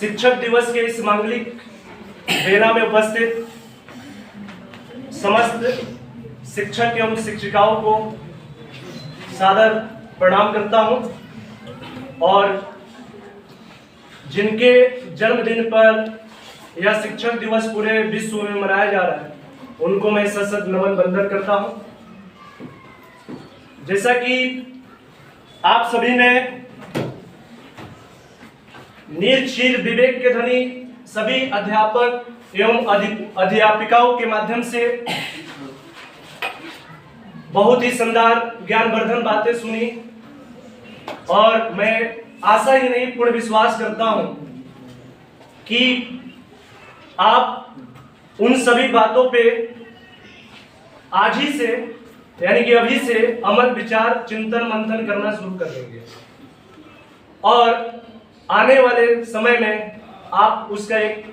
शिक्षक दिवस के इस मांगलिक बेला में उपस्थित समस्त शिक्षक एवं शिक्षिकाओं को सादर प्रणाम करता हूं और जिनके जन्मदिन पर यह शिक्षक दिवस पूरे विश्व में मनाया जा रहा है उनको मैं सशक्त नमन बंदन करता हूं। जैसा कि आप सभी ने नीर क्षीर विवेक के धनी सभी अध्यापक एवं अध्यापिकाओं के माध्यम से बहुत ही शानदार ज्ञानवर्धन बातें सुनी और मैं आशा ही नहीं पूर्ण विश्वास करता हूं कि आप उन सभी बातों पे आज ही से यानी कि अभी से अमल विचार चिंतन मंथन करना शुरू कर देंगे और आने वाले समय में आप उसका एक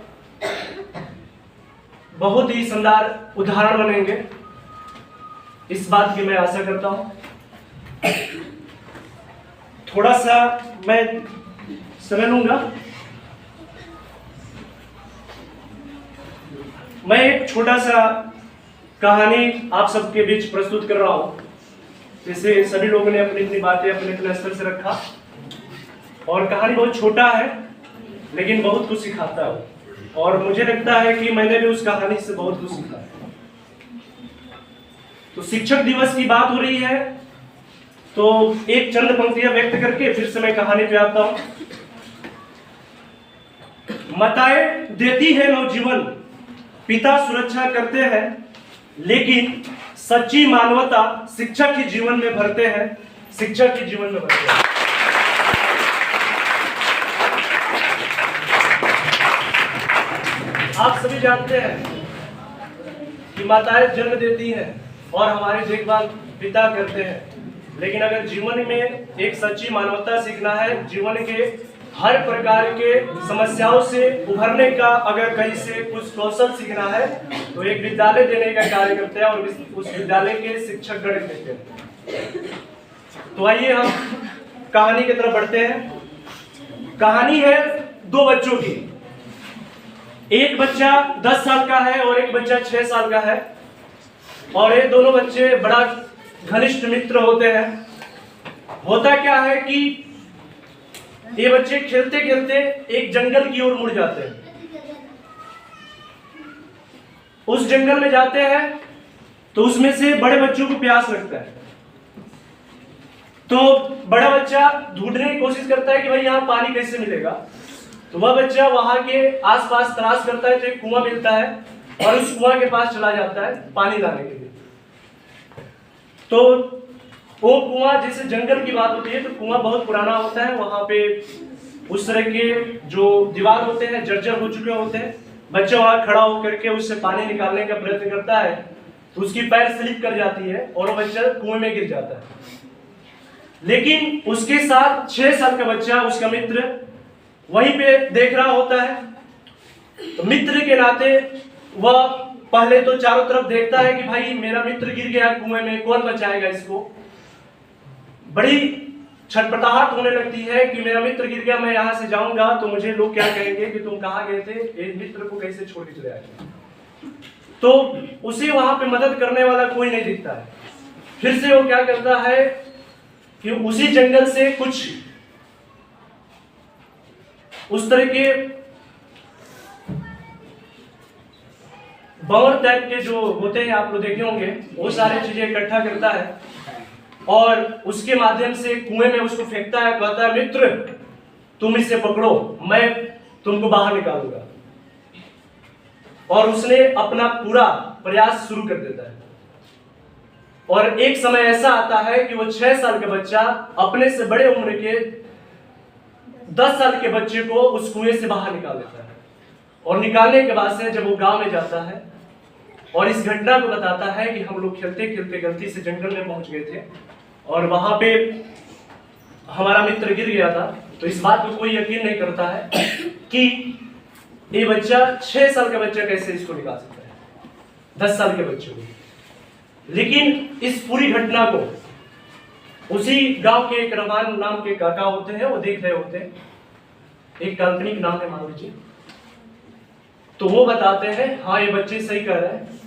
बहुत ही शानदार उदाहरण बनेंगे, इस बात की मैं आशा करता हूं। थोड़ा सा मैं समय लूंगा। मैं एक छोटा सा कहानी आप सबके बीच प्रस्तुत कर रहा हूं। जैसे सभी लोगों ने अपनी अपनी बातें अपने अपने स्तर से रखा और कहानी बहुत छोटा है लेकिन बहुत कुछ सिखाता है और मुझे लगता है कि मैंने भी उस कहानी से बहुत कुछ सीखा है। तो शिक्षक दिवस की बात हो रही है तो एक चंद पंक्तियां व्यक्त करके फिर से मैं कहानी पे आता हूं। माताएं देती है नवजीवन, पिता सुरक्षा करते हैं, लेकिन सच्ची मानवता शिक्षक के जीवन में भरते हैं, शिक्षक के जीवन में भरते हैं। आप सभी जानते हैं कि माताएं जन्म देती हैं और हमारी देखभाल पिता करते हैं, लेकिन अगर जीवन में एक सच्ची मानवता सीखना है, जीवन के हर प्रकार के समस्याओं से उभरने का अगर कहीं से कुछ कौशल सीखना है तो एक विद्यालय देने का कार्य करते हैं और उस विद्यालय के शिक्षक गण देते हैं। तो आइए हम कहानी की तरफ बढ़ते हैं। कहानी है दो बच्चों की। एक बच्चा 10 साल का है और एक बच्चा 6 साल का है और ये दोनों बच्चे बड़ा घनिष्ठ मित्र होते हैं। होता क्या है कि ये बच्चे खेलते खेलते एक जंगल की ओर मुड़ जाते हैं। उस जंगल में जाते हैं तो उसमें से बड़े बच्चों को प्यास लगता है, तो बड़ा बच्चा ढूंढने की कोशिश करता है कि भाई यहाँ पानी कैसे मिलेगा। तो वह बच्चा वहां के आसपास तलाश करता है तो एक कुआं मिलता है और उस कुआं के पास चला जाता है पानी लाने के लिए। तो वो कुआं, जैसे जंगल की बात होती है तो कुआं बहुत पुराना होता है, वहां पे उस तरह के जो दीवार होते हैं जर्जर हो चुके होते हैं। बच्चा वहां खड़ा होकर के उससे पानी निकालने का प्रयत्न करता है तो उसकी पैर स्लिप कर जाती है और वो बच्चा कुएं में गिर जाता है। लेकिन उसके साथ 6 साल का बच्चा, उसका मित्र वहीं पे देख रहा होता है। तो मित्र के नाते वह पहले तो चारों तरफ देखता है कि भाई मेरा मित्र गिर गया कुएं में, कौन बचाएगा इसको। बड़ी छटपटाहट होने लगती है कि मेरा मित्र गिर गया, मैं यहां से जाऊंगा तो मुझे लोग क्या कहेंगे कि तुम कहां गए थे, एक मित्र को कैसे छोड़ के चले आए। तो उसे वहां पे मदद करने वाला कोई नहीं दिखता है। फिर से वो क्या करता है कि उसी जंगल से कुछ उस तरह के बवर टाइप के जो होते हैं, आप लोग देखे होंगे, वो सारी चीजें इकट्ठा करता है और उसके माध्यम से कुएं में उसको फेंकता है। कहता है मित्र तुम इसे पकड़ो, मैं तुमको बाहर निकालूंगा। और उसने अपना पूरा प्रयास शुरू कर देता है और एक समय ऐसा आता है कि वो 6 साल का बच्चा अपने से बड़े उम्र के 10 साल के बच्चे को उस कुएं से बाहर निकाल देता है। और निकालने के बाद से जब वो गांव में जाता है और इस घटना को बताता है कि हम लोग खेलते खेलते गलती से जंगल में पहुंच गए थे और वहां पे हमारा मित्र गिर गया था, तो इस बात को कोई यकीन नहीं करता है कि ये बच्चा 6 साल का बच्चा कैसे इसको निकाल सकता है 10 साल के बच्चे को। लेकिन इस पूरी घटना को उसी गांव के एक रमान नाम के काका होते हैं, वो देख रहे होते हैं एक काल्पनिक नाम है मान लीजिए, तो वो बताते हैं हाँ ये बच्चे सही कह रहे हैं।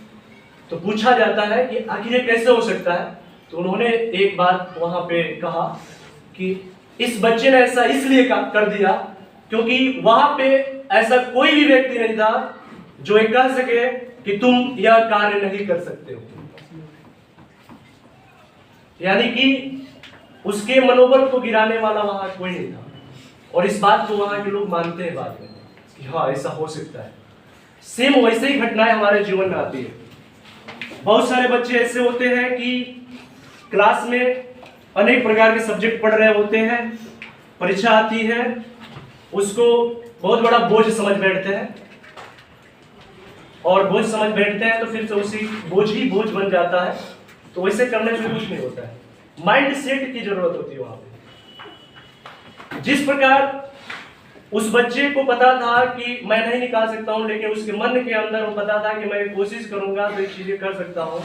तो पूछा जाता है कि आखिर ये कैसे हो सकता है, तो उन्होंने एक बात वहां पे कहा कि इस बच्चे ने ऐसा इसलिए कर दिया क्योंकि वहां पे ऐसा कोई भी व्यक्ति नहीं था जो ये कह सके कि तुम यह कार्य नहीं कर सकते हो। यानी कि उसके मनोबल को गिराने वाला वहां कोई नहीं था, और इस बात को वहां के लोग मानते हैं बाद में कि हाँ ऐसा हो सकता है। सेम वैसे ही घटनाएं हमारे जीवन में आती है। बहुत सारे बच्चे ऐसे होते हैं कि क्लास में अनेक प्रकार के सब्जेक्ट पढ़ रहे होते हैं, परीक्षा आती है, उसको बहुत बड़ा बोझ समझ बैठते हैं, और बोझ समझ बैठते हैं तो फिर से उसी बोझ ही बोझ बन जाता है। तो वैसे करने से कुछ नहीं होता है, माइंड सेट की जरूरत होती है वहां पे। जिस प्रकार उस बच्चे को पता था कि मैं नहीं निकाल सकता हूं, लेकिन उसके मन के अंदर वो पता था कि मैं कोशिश करूंगा तो ये चीजें कर सकता हूं,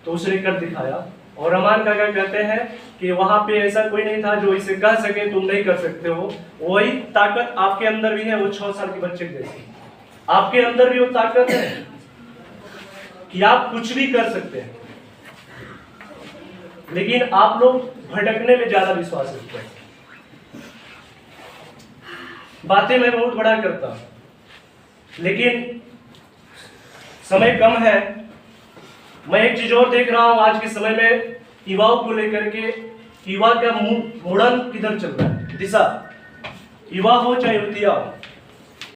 तो उसने कर दिखाया। और रहमान काका कहते हैं कि वहां पे ऐसा कोई नहीं था जो इसे कह सके तुम नहीं कर सकते हो। वही ताकत आपके अंदर भी है, वो 6 साल के बच्चे जैसी आपके अंदर भी वो ताकत है कि आप कुछ भी कर सकते हैं, लेकिन आप लोग भटकने में ज्यादा विश्वास रखते हैं। बातें मैं बहुत बड़ा करता हूं, लेकिन समय कम है। मैं एक चीज और देख रहा हूं आज के समय में, युवाओं को लेकर के, युवा का मुड़न किधर चल रहा है, दिशा, युवा हो चाहे युवतियां हो,